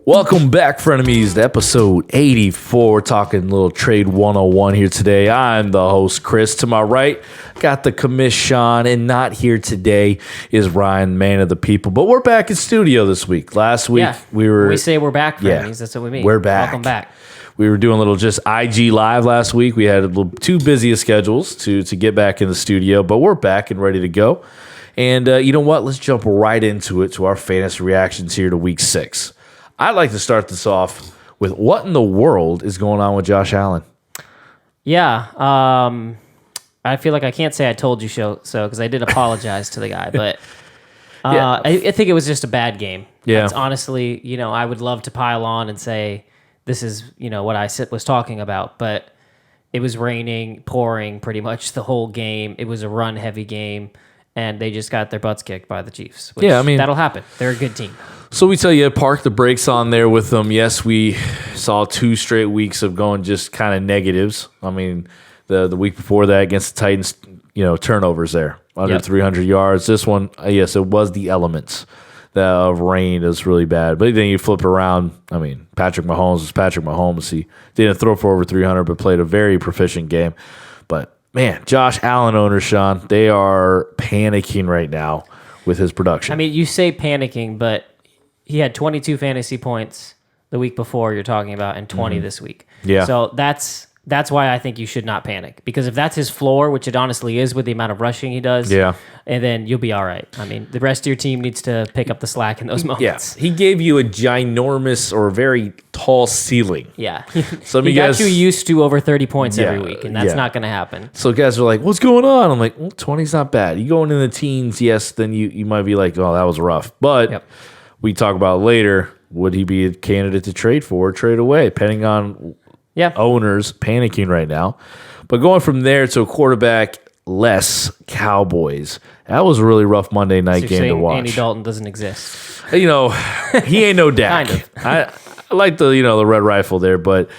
Welcome back, frenemies, to episode 84. We're talking a little trade 101 here today. I'm the host, Chris. To my right, got the commish, Sean, and not here today is Ryan, man of the people. But we're back in studio this week. Last week, we say we're back, frenemies. That's what we mean. We're back. Welcome back. We were doing a little just IG live last week. We had a little too busy of schedules to get back in the studio, but we're back and ready to go. And you know what? Let's jump right into it, to our fantasy reactions here to week 6. I'd like to start this off with what in the world is going on with Josh Allen? Yeah, I feel like I can't say I told you so because I did apologize to the guy, but I think it was just a bad game. Yeah. That's honestly, I would love to pile on and say this is, what I was talking about, but it was raining, pouring pretty much the whole game. It was a run-heavy game, and they just got their butts kicked by the Chiefs. Which, that'll happen. They're a good team. So we tell you, park the brakes on there with them. Yes, we saw 2 straight weeks of going just kind of negatives. I mean, the week before that against the Titans, turnovers there, under 300 yards. This one, yes, it was the elements of rain is really bad. But then you flip it around. I mean, Patrick Mahomes is Patrick Mahomes. He didn't throw for over 300, but played a very proficient game. But, man, Josh Allen owners, Sean, they are panicking right now with his production. I mean, you say panicking, but he had 22 fantasy points the week before you're talking about and 20 this week. Yeah. So that's why I think you should not panic. Because if that's his floor, which it honestly is with the amount of rushing he does, and then you'll be all right. I mean, the rest of your team needs to pick up the slack in those moments. Yeah. He gave you a ginormous or very tall ceiling. Yeah. Some he of you guys got you used to over 30 points every week, and that's not going to happen. So guys are like, what's going on? I'm like, well, 20's not bad. You go into the teens, yes, then you might be like, oh, that was rough. But we talk about later, would he be a candidate to trade for or trade away, depending on owners panicking right now. But going from there to a quarterback less Cowboys, that was a really rough Monday night game to watch. Andy Dalton doesn't exist. He ain't no Dak. Kind of. I like the red rifle there, but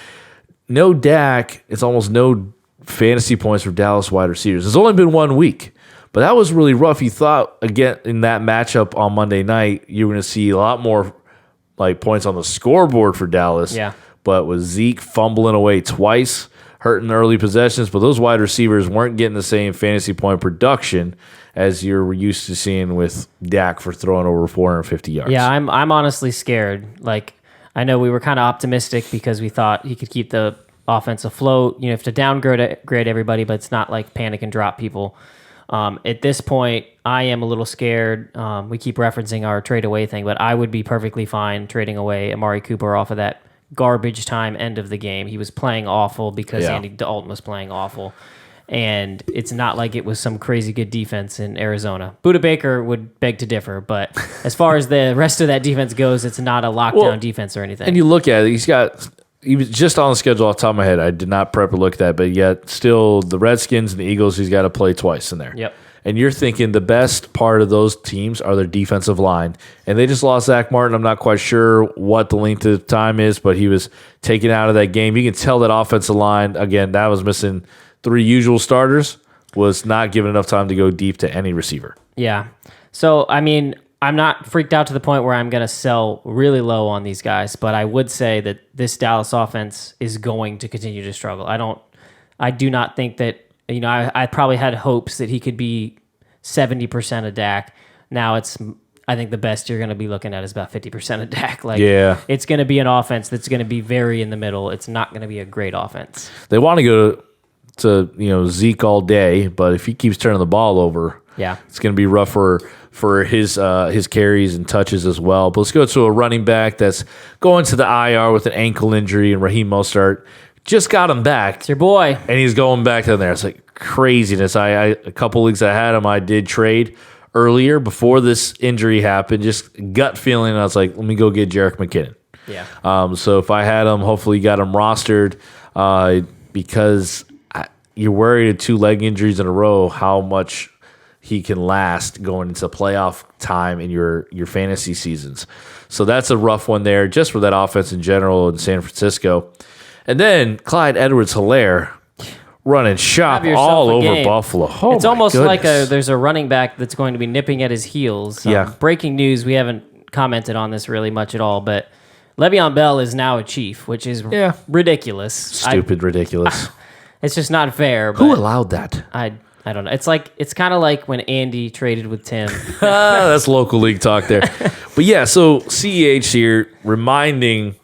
no Dak. It's almost no fantasy points for Dallas wide receivers. It's only been 1 week. But that was really rough. You thought, again, in that matchup on Monday night, you were going to see a lot more points on the scoreboard for Dallas. Yeah. But with Zeke fumbling away twice, hurting early possessions, but those wide receivers weren't getting the same fantasy point production as you're used to seeing with Dak for throwing over 450 yards. Yeah, I'm honestly scared. I know we were kind of optimistic because we thought he could keep the offense afloat. You have to downgrade everybody, but it's not like panic and drop people. At this point, I am a little scared. We keep referencing our trade away thing, but I would be perfectly fine trading away Amari Cooper off of that garbage time end of the game. He was playing awful because Andy Dalton was playing awful. And it's not like it was some crazy good defense in Arizona. Budda Baker would beg to differ, but as far as the rest of that defense goes, it's not a lockdown defense or anything. And you look at it, he was just on the schedule off the top of my head. I did not prep or look at that, but yet still the Redskins and the Eagles, he's got to play twice in there. Yep. And you're thinking the best part of those teams are their defensive line. And they just lost Zach Martin. I'm not quite sure what the length of time is, but he was taken out of that game. You can tell that offensive line, again, that was missing 3 usual starters, was not given enough time to go deep to any receiver. Yeah. So, I mean, I'm not freaked out to the point where I'm going to sell really low on these guys, but I would say that this Dallas offense is going to continue to struggle. I do not think that, I probably had hopes that he could be 70% of Dak. Now I think the best you're going to be looking at is about 50% of Dak. It's going to be an offense that's going to be very in the middle. It's not going to be a great offense. They want to go to Zeke all day, but if he keeps turning the ball over, it's going to be rough for his carries and touches as well. But let's go to a running back that's going to the IR with an ankle injury, and Raheem Mostert just got him back. It's your boy. And he's going back down there. It's like craziness. A couple leagues I had him, I did trade earlier before this injury happened. Just gut feeling. I was like, let me go get Jerick McKinnon. Yeah. So if I had him, hopefully got him rostered because you're worried of 2 leg injuries in a row, how much he can last going into playoff time in your fantasy seasons. So that's a rough one there just for that offense in general in San Francisco. And then Clyde Edwards-Helaire running shop all over Buffalo. Oh, it's almost like there's a running back that's going to be nipping at his heels. Breaking news, we haven't commented on this really much at all, but Le'Veon Bell is now a Chief, which is ridiculous. Stupid, ridiculous. It's just not fair. Who allowed that? I don't know. It's kind of like when Andy traded with Tim. That's local league talk there. But yeah, so CEH here reminding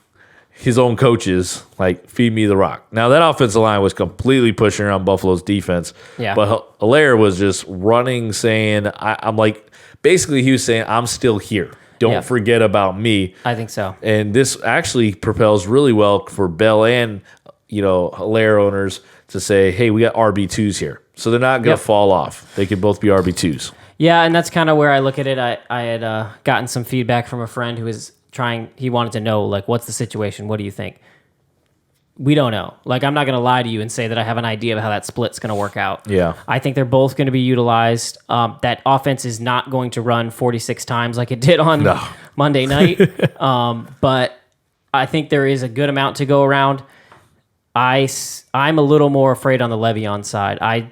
his own coaches, like, feed me the rock. Now, that offensive line was completely pushing around Buffalo's defense. Yeah. But Hilaire was just running, saying, I'm like, basically he was saying, I'm still here. Don't forget about me. I think so. And this actually propels really well for Bell and, Hilaire owners to say, hey, we got RB2s here. So they're not going to fall off. They could both be RB2s. Yeah, and that's kind of where I look at it. I had gotten some feedback from a friend who was he wanted to know, like, what's the situation? What do you think? We don't know. Like, I'm not going to lie to you and say that I have an idea of how that split's going to work out. Yeah. I think they're both going to be utilized. That offense is not going to run 46 times like it did on Monday night. But I think there is a good amount to go around. I'm a little more afraid on the Le'Veon side.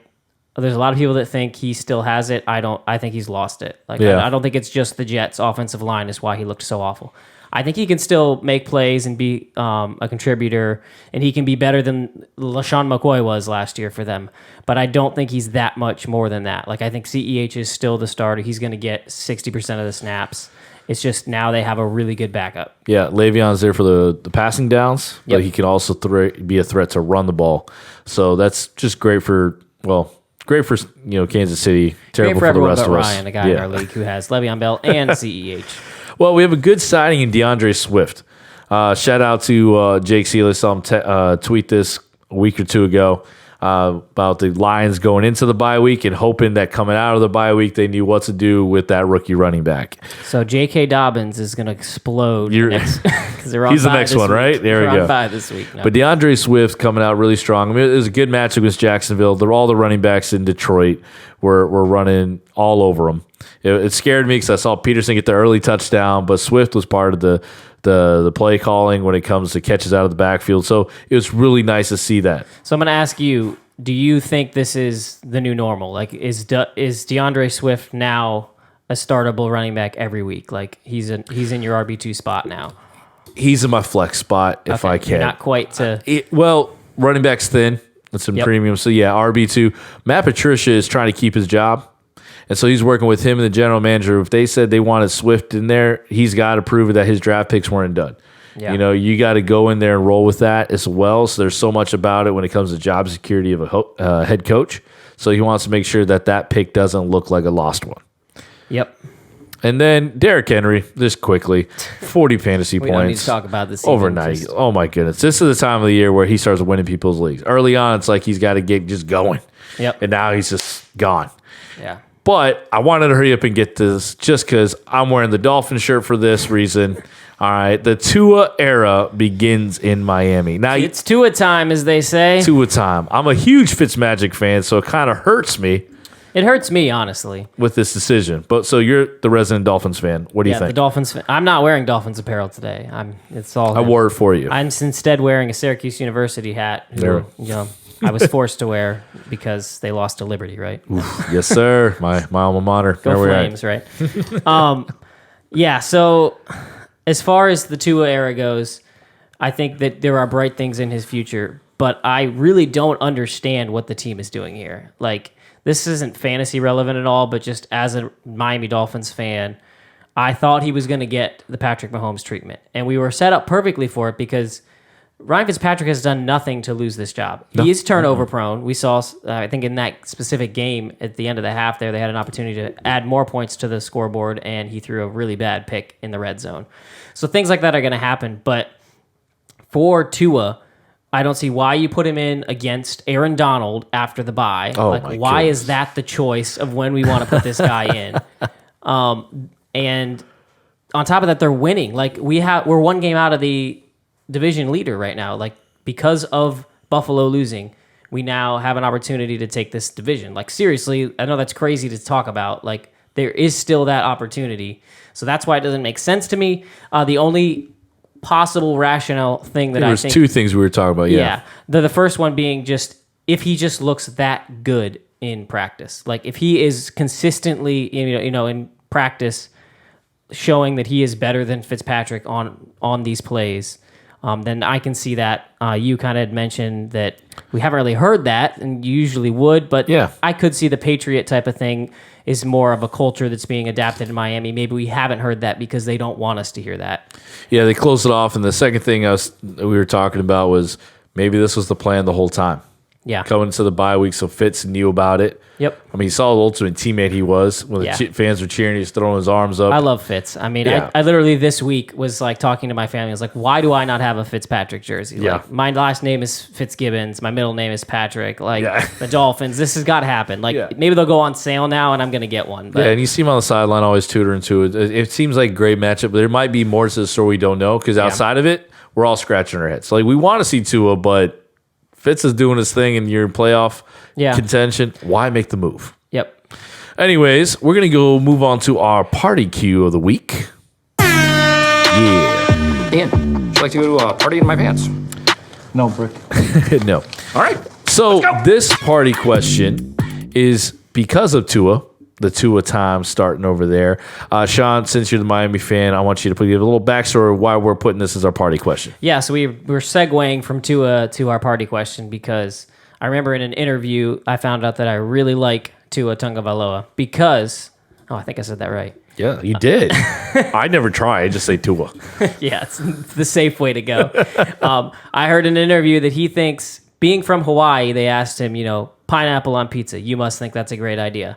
There's a lot of people that think he still has it. I think he's lost it. I don't think it's just the Jets' offensive line is why he looked so awful. I think he can still make plays and be a contributor, and he can be better than LaShawn McCoy was last year for them. But I don't think he's that much more than that. Like, I think CEH is still the starter. He's going to get 60% of the snaps. It's just now they have a really good backup. Yeah, Le'Veon's there for the passing downs, but he can also be a threat to run the ball. So that's just great for Kansas City. Terrible for the rest of us. Ryan, the guy in our league who has Le'Veon Bell and CEH. Well, we have a good signing in DeAndre Swift. Shout out to Jake Sealy. Saw him tweet this a week or two ago about the Lions going into the bye week and hoping that coming out of the bye week they knew what to do with that rookie running back. So J.K. Dobbins is going to explode because they're on He's the next one, week. right? There we go. On bye this week. No. But DeAndre Swift coming out really strong. I mean, it was a good matchup against Jacksonville. All the running backs in Detroit were running all over them. It scared me because I saw Peterson get the early touchdown, but Swift was part of the play calling when it comes to catches out of the backfield. So it was really nice to see that. So I'm going to ask you, do you think this is the new normal? Like, is DeAndre Swift now a startable running back every week? Like, he's in your RB2 spot now? He's in my flex spot if I can. Not quite to... running back's thin. It's in premium. So, yeah, RB2. Matt Patricia is trying to keep his job. And so he's working with him and the general manager. If they said they wanted Swift in there, he's got to prove that his draft picks weren't done. Yeah. You got to go in there and roll with that as well. So there's so much about it when it comes to job security of a head coach. So he wants to make sure that pick doesn't look like a lost one. Yep. And then Derrick Henry, just quickly, 40 fantasy points. We don't need to talk about this overnight. Oh, my goodness. This is the time of the year where he starts winning people's leagues. Early on, it's like he's got to get just going. Yep. And now he's just gone. Yeah. But I wanted to hurry up and get this just because I'm wearing the Dolphin shirt for this reason. All right. The Tua era begins in Miami. Now it's Tua time, as they say. Tua time. I'm a huge Fitzmagic fan, so it kind of hurts me. It hurts me, honestly, with this decision. But so you're the resident Dolphins fan. What do you think? The Dolphins. I'm not wearing Dolphins apparel today. It's all. I wore it for you. I'm instead wearing a Syracuse University hat. I was forced to wear because they lost to Liberty, right? Oof, yes, sir. My alma mater. Go Flames, right? Yeah. So as far as the Tua era goes, I think that there are bright things in his future, but I really don't understand what the team is doing here. Like, this isn't fantasy relevant at all, but just as a Miami Dolphins fan, I thought he was going to get the Patrick Mahomes treatment, and we were set up perfectly for it because Ryan Fitzpatrick has done nothing to lose this job. He is turnover prone. We saw, I think, in that specific game at the end of the half there, they had an opportunity to add more points to the scoreboard, and he threw a really bad pick in the red zone. So things like that are going to happen. But for Tua, I don't see why you put him in against Aaron Donald after the bye. Why is that the choice of when we want to put this guy in? And on top of that, they're winning. Like, we're one game out of the division leader right now. Like, because of Buffalo losing, we now have an opportunity to take this division. Like, seriously, I know that's crazy to talk about. Like, there is still that opportunity. So that's why it doesn't make sense to me. The only possible rational thing that I think... There was two things we were talking about, yeah. The first one being just, if he just looks that good in practice. Like, if he is consistently, in practice, showing that he is better than Fitzpatrick on these plays, then I can see that. You kind of had mentioned that we haven't really heard that, and you usually would, but Yeah. I could see the Patriot type of thing is more of a culture that's being adapted in Miami. Maybe we haven't heard that because they don't want us to hear that. Yeah, they closed it off, and the second thing we were talking about was maybe this was the plan the whole time. Yeah. Coming into the bye week, so Fitz knew about it. Yep. I mean, he saw the ultimate teammate he was. When the fans were cheering, he was throwing his arms up. I love Fitz. I mean, Yeah. I literally this week was like talking to my family. I was like, why do I not have a Fitzpatrick jersey? Yeah. Like, my last name is Fitzgibbons. My middle name is Patrick. Like, Yeah. the Dolphins, this has got to happen. Like, Yeah. maybe they'll go on sale now and I'm going to get one. But Yeah, and you see him on the sideline always tutoring to it. It seems like a great matchup, but there might be more to the story we don't know because outside of it, we're all scratching our heads. Like, we want to see Tua, but Fitz is doing his thing and you're in playoff contention. Why make the move? Yep. Anyways, we're going to go move on to our party cue of the week. Yeah. Ian, would you like to go to a party in my pants? No, Brick. No. All right. So this party question is because of Tua, the Tua time starting over there. Sean, since you're the Miami fan, I want you to give a little backstory of why we're putting this as our party question. Yeah, so we're segueing from Tua to our party question because I remember in an interview I found out that I really like Tua Tagovailoa because, I think I said that right. Yeah, you did. I never try. I just say Tua. Yeah, it's the safe way to go. I heard in an interview that he thinks, being from Hawaii, they asked him, pineapple on pizza. You must think that's a great idea.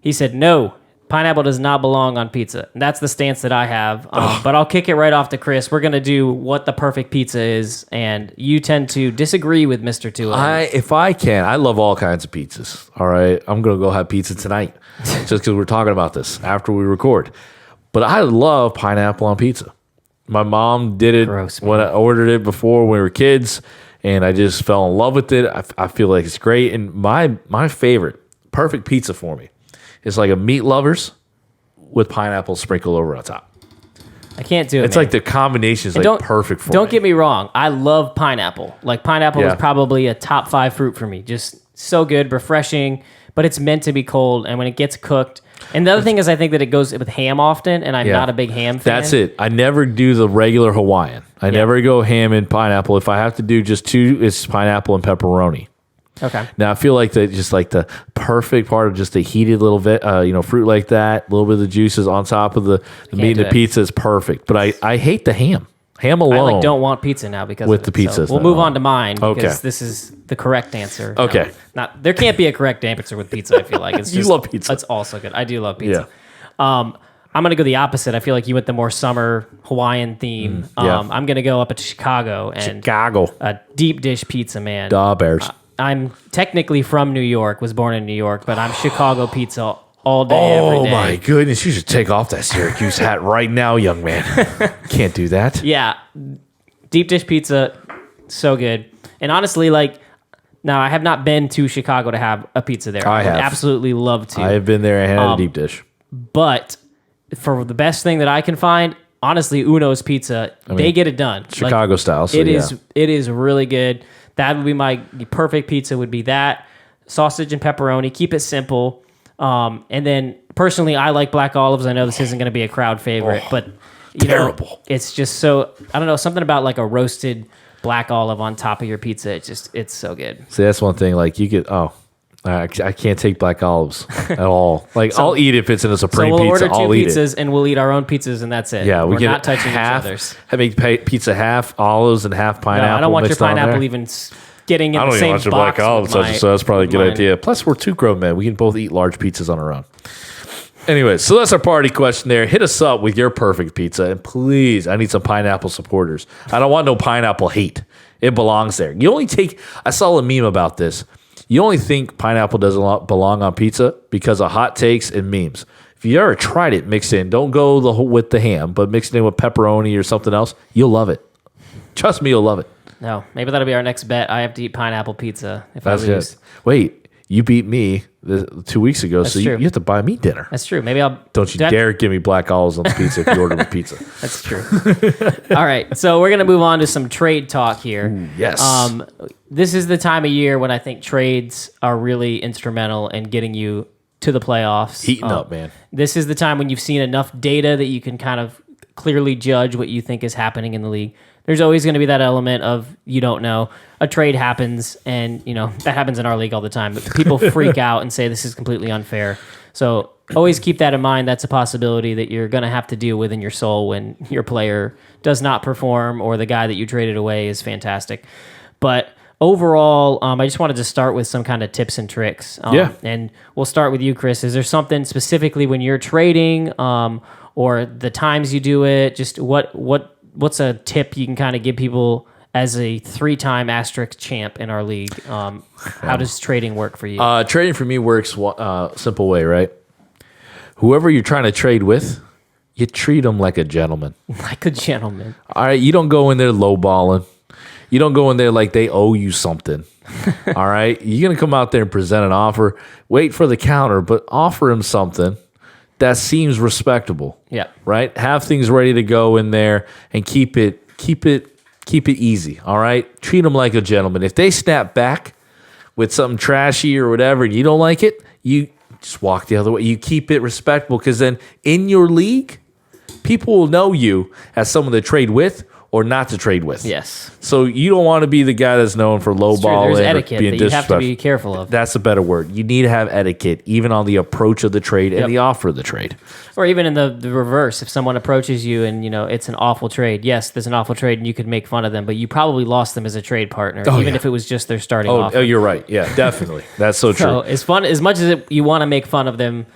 He said, no, pineapple does not belong on pizza. And that's the stance that I have. But I'll kick it right off to Chris. We're going to do what the perfect pizza is. And you tend to disagree with Mr. Tua. If I can, I love all kinds of pizzas. All right. I'm going to go have pizza tonight just because we're talking about this after we record. But I love pineapple on pizza. My mom did it when I ordered it before when we were kids, and I just fell in love with it. I feel like it's great. And my favorite, perfect pizza for me, is like a meat lovers with pineapple sprinkled over on top. I can't do it. It's like the combination is like perfect for me. Don't get me wrong. I love pineapple. Like pineapple is probably a top 5 fruit for me. Just so good, refreshing, but it's meant to be cold. And when it gets cooked, and the other thing is I think that it goes with ham often, and I'm not a big ham fan. That's it. I never do the regular Hawaiian. I never go ham and pineapple. If I have to do just two, it's pineapple and pepperoni. Okay. Now I feel like the perfect part of just a heated little fruit like that, a little bit of the juices on top of the meat and the pizza is perfect. But I hate the ham. Ham alone. I don't want pizza now because with of the pizza. pizzas. So we'll move on to mine because Okay. this is the correct answer. Okay. There can't be a correct answer with pizza. I feel like it's You just, love pizza. It's also good. I do love pizza. I'm gonna go the opposite. I feel like you went the more summer Hawaiian theme. I'm gonna go up to Chicago and a deep dish pizza, man. Da Bears. I'm technically from New York, was born in New York, but I'm Chicago pizza all day, every day. Oh my goodness! You should take off that Syracuse hat right now, young man. Can't do that. Yeah, deep dish pizza, so good. And honestly, now I have not been to Chicago to have a pizza there. I have. Would absolutely love to. I have been there and had a deep dish. But for the best thing that I can find, honestly, Uno's Pizza, they get it done. Chicago style. So it is really good. That would be my perfect pizza. Would be that sausage and pepperoni. Keep it simple. And then personally, I like black olives. I know this isn't going to be a crowd favorite, but terrible. It's just so, I don't know, something about like a roasted black olive on top of your pizza. It's so good. See, that's one thing. Like you could. I can't take black olives at all. Like I'll eat it if it's in a supreme so we'll pizza. order two I'll eat pizzas it. and we'll eat our own pizzas and that's it. Yeah, we're get not touching half, each other's. I make pizza half olives and half pineapple. No, I don't want your mixed on pineapple there. even getting in I the don't same even want your box. black olives, so that's probably a good idea. Plus, we're two grown men. We can both eat large pizzas on our own. Anyway, so that's our party question there. Hit us up with your perfect pizza. And please, I need some pineapple supporters. I don't want no pineapple hate. It belongs there. I saw a meme about this. You only think pineapple doesn't belong on pizza because of hot takes and memes. If you ever tried it, mix in. Don't go with the ham, but mix it in with pepperoni or something else. You'll love it. Trust me, you'll love it. No, maybe that'll be our next bet. I have to eat pineapple pizza if I lose. Good. Wait, you beat me 2 weeks ago, so you have to buy me dinner. That's true. Maybe I'll. Don't you dare give me black olives on the pizza if you order me pizza. That's true. All right, so we're gonna move on to some trade talk here. Ooh, yes. This is the time of year when I think trades are really instrumental in getting you to the playoffs. Heating up, man. This is the time when you've seen enough data that you can kind of clearly judge what you think is happening in the league. There's always going to be that element of you don't know. A trade happens, and that happens in our league all the time. But people freak out and say this is completely unfair. So always keep that in mind. That's a possibility that you're going to have to deal with in your soul when your player does not perform or the guy that you traded away is fantastic. But overall, I just wanted to start with some kind of tips and tricks. And we'll start with you, Chris. Is there something specifically when you're trading or the times you do it? Just what's a tip you can kind of give people as a 3-time asterisk champ in our league? How does trading work for you? Trading for me works simple way, right? Whoever you're trying to trade with, you treat them like a gentleman. Like a gentleman. All right, you don't go in there lowballing. You don't go in there like they owe you something. All right, you're gonna come out there and present an offer. Wait for the counter, but offer him something that seems respectable. Yeah. Right. Have things ready to go in there and keep it easy. All right. Treat them like a gentleman. If they snap back with something trashy or whatever, and you don't like it, you just walk the other way. You keep it respectable, because then in your league, people will know you as someone to trade with or not to trade with. Yes. So you don't want to be the guy that's known for lowballing. There's or etiquette being that you have to disrespectful. be careful of. That's a better word. You need to have etiquette, even on the approach of the trade and the offer of the trade. Or even in the reverse, if someone approaches you and it's an awful trade. Yes, there's an awful trade and you could make fun of them, but you probably lost them as a trade partner, even if it was just their starting offer. Oh, you're right. Yeah, definitely. That's so true. So it's fun. As much as you want to make fun of them,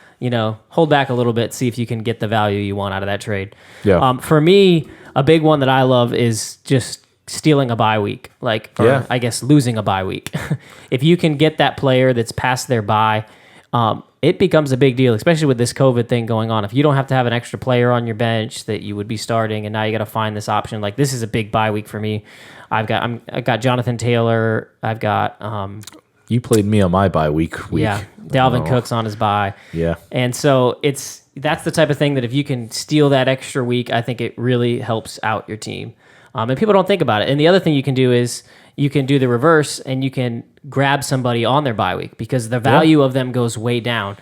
hold back a little bit, see if you can get the value you want out of that trade. Yeah. For me, a big one that I love is just stealing a bye week, I guess losing a bye week. If you can get that player that's past their bye, it becomes a big deal, especially with this COVID thing going on. If you don't have to have an extra player on your bench that you would be starting, and now you got to find this option. Like, this is a big bye week for me. I've got Jonathan Taylor. I've got you played me on my bye week. Yeah, Dalvin Cook's on his bye. Yeah, and so that's the type of thing that if you can steal that extra week, I think it really helps out your team. And people don't think about it. And the other thing you can do is you can do the reverse, and you can grab somebody on their bye week, because the value of them goes way down.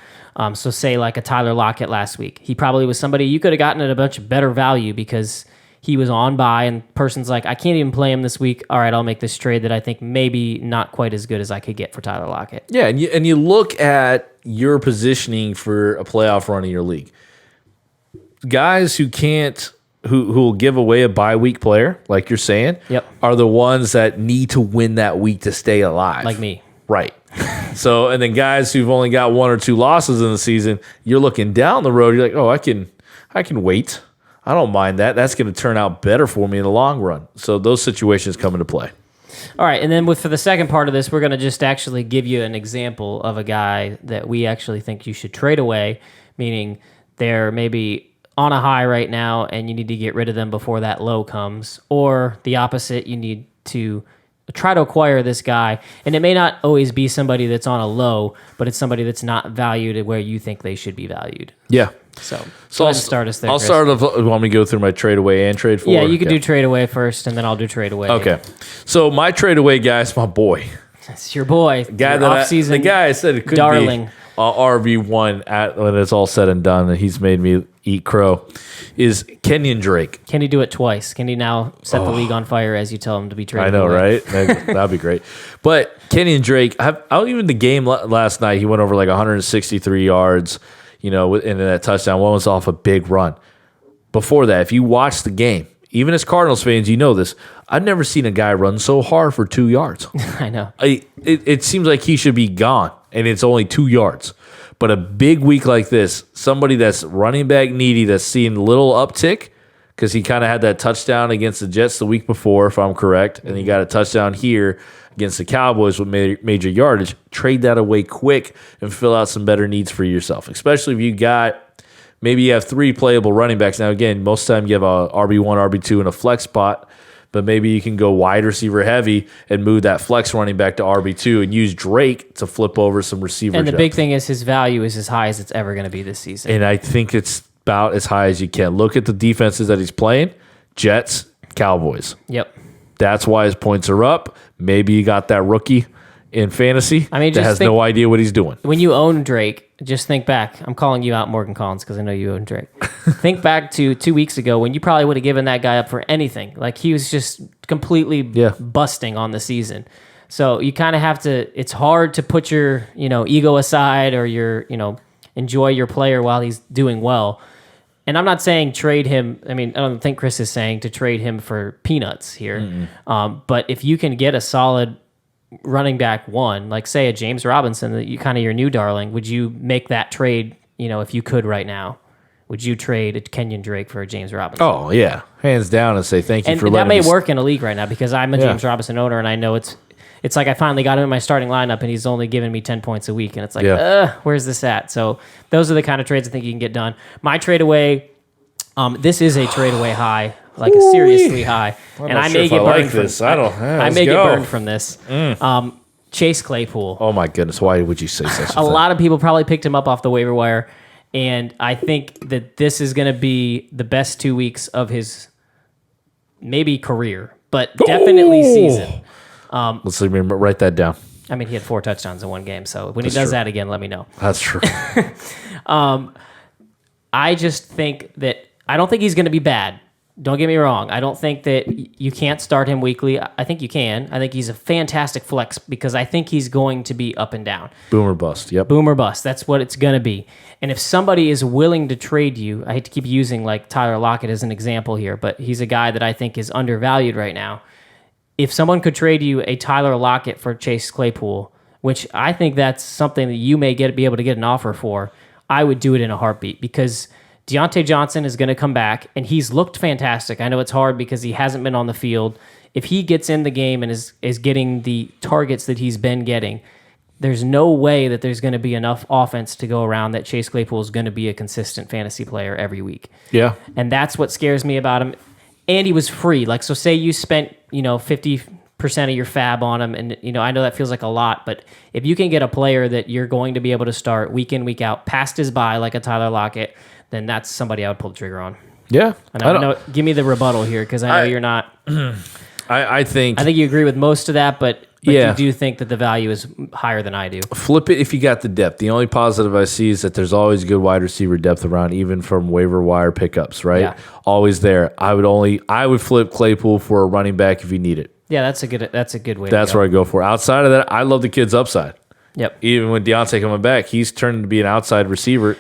So say like a Tyler Lockett last week. He probably was somebody you could have gotten at a bunch of better value because he was on bye, and person's like, I can't even play him this week. All right, I'll make this trade that I think maybe not quite as good as I could get for Tyler Lockett. Yeah, and you look at your positioning for a playoff run in your league. Guys who will give away a bye week player, like you're saying, are the ones that need to win that week to stay alive. Like me. Right. So, and then guys who've only got 1 or 2 losses in the season, you're looking down the road, you're like, oh, I can wait. I don't mind that. That's going to turn out better for me in the long run. So those situations come into play. All right, and then for the second part of this, we're going to just actually give you an example of a guy that we actually think you should trade away, meaning they're maybe on a high right now and you need to get rid of them before that low comes, or the opposite, you need to try to acquire this guy, and it may not always be somebody that's on a low, but it's somebody that's not valued at where you think they should be valued. Yeah. So I'll start us there. I'll Chris. start off. Want me to go through my trade away and trade for? Yeah, you can do trade away first, and then I'll do trade away. Okay. So my trade away guy is my boy. It's your boy. Guy the guy I said it could darling. be RB1 when it's all said and done, and he's made me eat crow, is Kenyon Drake. Can he do it twice? Can he now set the league on fire as you tell him to be traded? I know, away? right? That'd be great. But Kenyon Drake, even the game last night, he went over like 163 yards, in that touchdown. One was off a big run. Before that, if you watch the game, even as Cardinals fans, you know this. I've never seen a guy run so hard for 2 yards. I know. It seems like he should be gone, and it's only 2 yards. But a big week like this, somebody that's running back needy, that's seeing a little uptick, because he kind of had that touchdown against the Jets the week before, if I'm correct, and he got a touchdown here against the Cowboys with major yardage. Trade that away quick and fill out some better needs for yourself, especially if maybe you have 3 playable running backs. Now, again, most of the time you have a RB1, RB2, and a flex spot, but maybe you can go wide receiver heavy and move that flex running back to RB2 and use Drake to flip over some receiver And the depth. big thing is his value is as high as it's ever going to be this season. And I think it's about as high as you can. Look at the defenses that he's playing. Jets, Cowboys. Yep. That's why his points are up. Maybe you got that rookie in fantasy I mean, that just has think- no idea what he's doing. When you own Drake, just think back. I'm calling you out, Morgan Collins, because I know you own Drake. Think back to 2 weeks ago when you probably would have given that guy up for anything. Like, he was just completely busting on the season. So you kind of have to, it's hard to put your, ego aside or enjoy your player while he's doing well. And I'm not saying trade him. I mean, I don't think Chris is saying to trade him for peanuts here. But if you can get a solid running back one, like say a James Robinson, that you kind of your new darling, would you make that trade? If you could right now, would you trade a Kenyon Drake for a James Robinson? Oh yeah, hands down, and say thank you And for that letting may me. work in a league right now because I'm a James Robinson owner, and I know it's like I finally got him in my starting lineup, and he's only giving me 10 points a week, and it's like, where's this at? So those are the kind of trades I think you can get done. My trade away, this is a trade away high, like a seriously high, and I may get burned from this. I may get burned from this. Chase Claypool. Oh my goodness, why would you say such a thing? A lot of people probably picked him up off the waiver wire, and I think that this is going to be the best 2 weeks of his maybe career, but definitely season. Let's write that down. I mean, he had 4 touchdowns in one game, so when he does that again, let me know. That's true. I just think that I don't think he's going to be bad. Don't get me wrong. I don't think that you can't start him weekly. I think you can. I think he's a fantastic flex because I think he's going to be up and down. Boom or bust. Yep. Boom or bust. That's what it's going to be. And if somebody is willing to trade you, I hate to keep using like Tyler Lockett as an example here, but he's a guy that I think is undervalued right now. If someone could trade you a Tyler Lockett for Chase Claypool, which I think that's something that you may be able to get an offer for, I would do it in a heartbeat because Deontay Johnson is going to come back, and he's looked fantastic. I know it's hard because he hasn't been on the field. If he gets in the game and is getting the targets that he's been getting, there's no way that there's going to be enough offense to go around that Chase Claypool is going to be a consistent fantasy player every week. Yeah. And that's what scares me about him. And he was free. Like, so say you spent, 50% of your fab on him, and, I know that feels like a lot, but if you can get a player that you're going to be able to start week in, week out, past his bye like a Tyler Lockett, then that's somebody I would pull the trigger on. Yeah. And I know, give me the rebuttal here because I know you're not. I think you agree with most of that, but Yeah. you do think that the value is higher than I do. flip it if you got the depth. The only positive I see is that there's always good wide receiver depth around, even from waiver wire pickups, right? Yeah. Always there. I would flip Claypool for a running back if you need it. Yeah, that's a good way. That's to go. where I go for. Outside of that, I love the kid's upside. Yep. Even with Deontay coming back, he's turned to be an outside receiver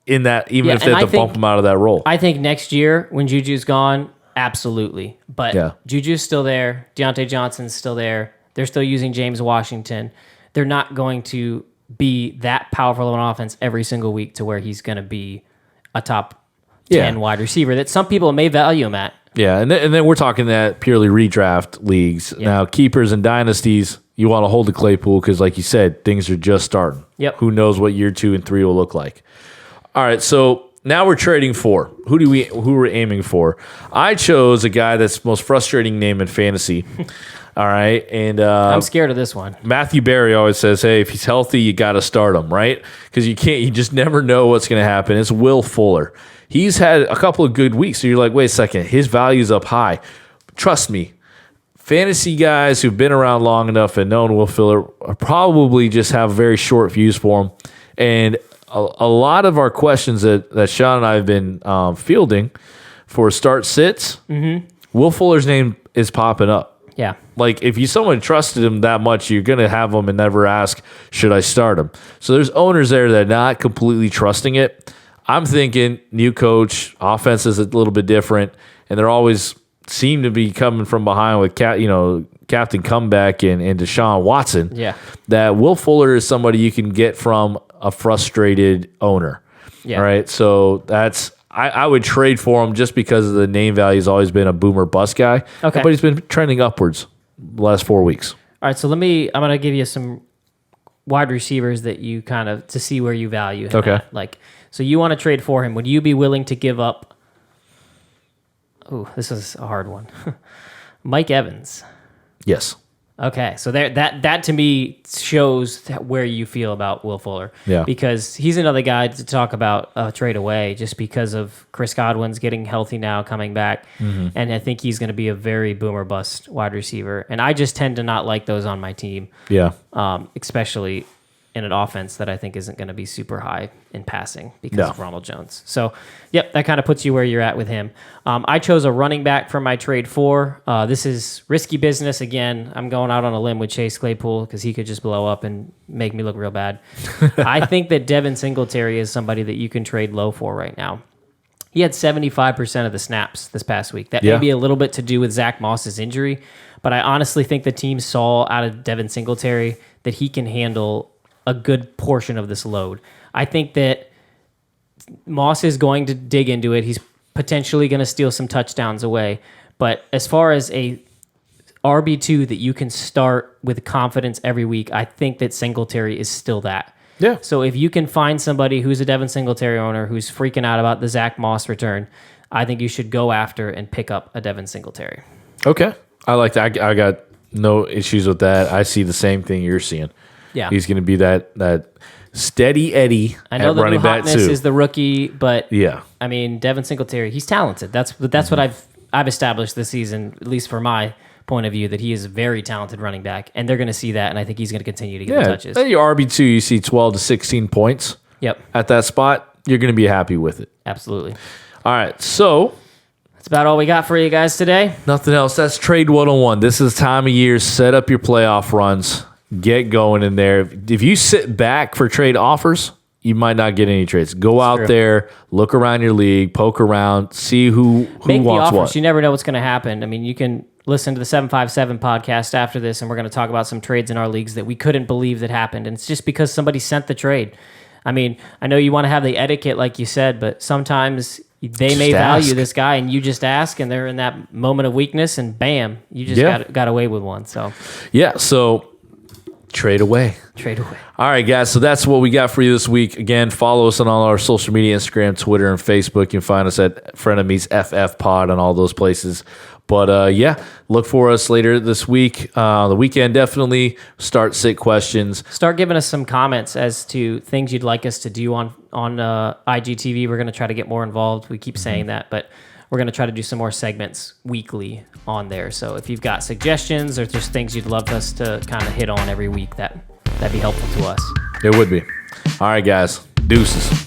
in that, even Yeah, if they and have to bump him out of that role. I think next year when Juju's gone, absolutely. But Yeah. Juju's still there. Deontay Johnson's still there. They're still using James Washington. They're not going to be that powerful of an offense every single week to where he's going to be a top 10 wide receiver that some people may value him at. Yeah, and then we're talking that purely redraft leagues. Yeah. Now, keepers and dynasties, you want to hold the Claypool because, like you said, things are just starting. Yep. Who knows what year 2 and 3 will look like? All right, so now we're trading for who we're aiming for. I chose a guy that's most frustrating name in fantasy. All right, and I'm scared of this one. Matthew Berry always says, "Hey, if he's healthy, you got to start him, right? Because you just never know what's going to happen." It's Will Fuller. He's had a couple of good weeks, so you're like, "Wait a second, his value's up high." Trust me, fantasy guys who've been around long enough and known Will Fuller probably just have very short views for him. And a lot of our questions that Sean and I have been fielding for start sits, Will Fuller's name is popping up. Yeah. Like, if someone trusted him that much, you're going to have him and never ask, should I start him? So there's owners there that are not completely trusting it. I'm thinking new coach, offense is a little bit different, and they're always seem to be coming from behind with Captain Comeback and Deshaun Watson. Yeah. That Will Fuller is somebody you can get from a frustrated owner. Yeah. All right. So that's I would trade for him just because of the name value has always been a boomer bust guy. Okay. But he's been trending upwards the last 4 weeks. All right, so I'm going to give you some wide receivers that you kind of, to see where you value him Okay. at. Like, so you want to trade for him. Would you be willing to give up, this is a hard one, Mike Evans? Yes. Okay, so that to me shows where you feel about Will Fuller. Yeah. Because he's another guy to talk about trade away just because of Chris Godwin's getting healthy now, coming back. And I think he's going to be a very boomer bust wide receiver. And I just tend to not like those on my team. Yeah. Especially in an offense that I think isn't going to be super high in passing because of Ronald Jones. So, yep, that kind of puts you where you're at with him. I chose a running back for my trade 4. This is risky business. Again, I'm going out on a limb with Chase Claypool because he could just blow up and make me look real bad. I think that Devin Singletary is somebody that you can trade low for right now. He had 75% of the snaps this past week. That may be a little bit to do with Zach Moss's injury, but I honestly think the team saw out of Devin Singletary that he can handle a good portion of this load. I think that Moss is going to dig into it. He's potentially going to steal some touchdowns away. But as far as a RB2 that you can start with confidence every week, I think that Singletary is still that. Yeah. So if you can find somebody who's a Devin Singletary owner who's freaking out about the Zach Moss return, I think you should go after and pick up a Devin Singletary. Okay. I like that. I got no issues with that. I see the same thing you're seeing. Yeah. He's going to be that steady Eddie I know at the running new back hotness too. is the rookie, but Yeah. I mean, Devin Singletary, he's talented. That's what I've established this season, at least for my point of view, that he is a very talented running back, and they're going to see that, and I think he's going to continue to get the touches. At your RB2, you see 12 to 16 points. Yep. At that spot, you're going to be happy with it. Absolutely. All right, so That's about all we got for you guys today. nothing else. That's Trade 101. This is the time of year. Set up your playoff runs. Get going in there. If you sit back for trade offers, you might not get any trades. Go out true. there, look around your league, poke around, see who Make the wants offers. what. You never know what's going to happen. I mean, you can listen to the 757 podcast after this, and we're going to talk about some trades in our leagues that we couldn't believe that happened. And it's just because somebody sent the trade. I mean, I know you want to have the etiquette, like you said, but sometimes they may value ask. this guy, and you just ask, and they're in that moment of weakness, and bam, you just got away with one. So Yeah, so trade away. trade away. All right, guys. So that's what we got for you this week. Again, follow us on all our social media, Instagram, Twitter, and Facebook. You can find us at Frenemies FF Pod on all those places. But look for us later this week. The weekend, definitely start sit questions. Start giving us some comments as to things you'd like us to do on IGTV. We're going to try to get more involved. We keep saying that, but we're going to try to do some more segments weekly on there. So if you've got suggestions or just things you'd love us to kind of hit on every week, that'd be helpful to us. It would be. All right, guys. Deuces.